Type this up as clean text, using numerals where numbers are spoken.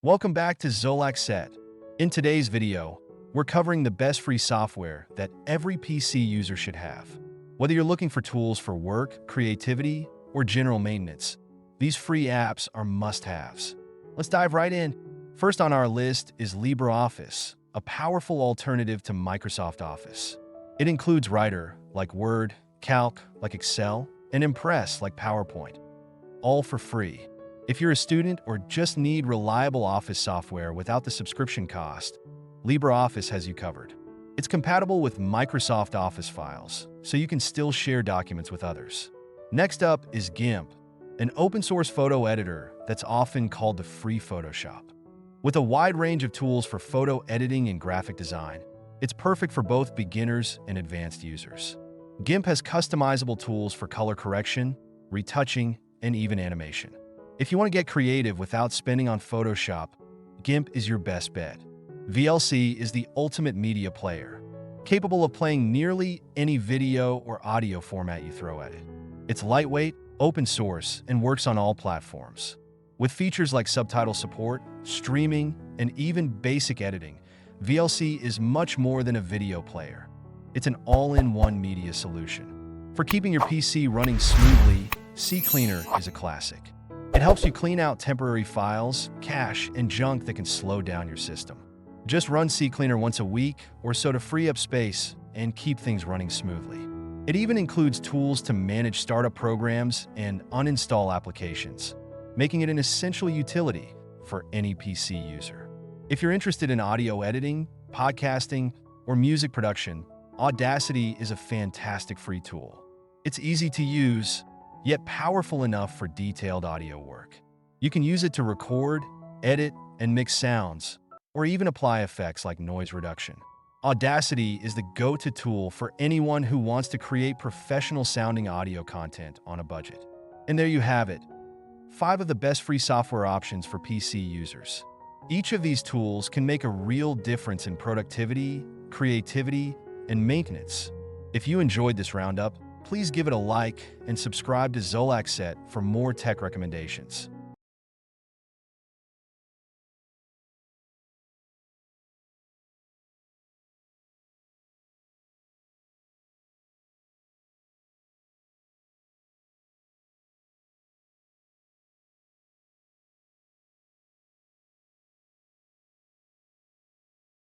Welcome back to Zolac Set. In today's video, we're covering the best free software that every PC user should have. Whether you're looking for tools for work, creativity, or general maintenance, these free apps are must-haves. Let's dive right in. First on our list is LibreOffice, a powerful alternative to Microsoft Office. It includes Writer, like Word, Calc, like Excel, and Impress, like PowerPoint, all for free. If you're a student or just need reliable Office software without the subscription cost, LibreOffice has you covered. It's compatible with Microsoft Office files, so you can still share documents with others. Next up is GIMP, an open-source photo editor that's often called the free Photoshop. With a wide range of tools for photo editing and graphic design, it's perfect for both beginners and advanced users. GIMP has customizable tools for color correction, retouching, and even animation. If you want to get creative without spending on Photoshop, GIMP is your best bet. VLC is the ultimate media player, capable of playing nearly any video or audio format you throw at it. It's lightweight, open source, and works on all platforms. With features like subtitle support, streaming, and even basic editing, VLC is much more than a video player. It's an all-in-one media solution. For keeping your PC running smoothly, CCleaner is a classic. It helps you clean out temporary files, cache, and junk that can slow down your system. Just run CCleaner once a week or so to free up space and keep things running smoothly. It even includes tools to manage startup programs and uninstall applications, making it an essential utility for any PC user. If you're interested in audio editing, podcasting, or music production, Audacity is a fantastic free tool. It's easy to use, yet powerful enough for detailed audio work. You can use it to record, edit, and mix sounds, or even apply effects like noise reduction. Audacity is the go-to tool for anyone who wants to create professional-sounding audio content on a budget. And there you have it, 5 of the best free software options for PC users. Each of these tools can make a real difference in productivity, creativity, and maintenance. If you enjoyed this roundup, please give it a like and subscribe to Zolac Set for more tech recommendations.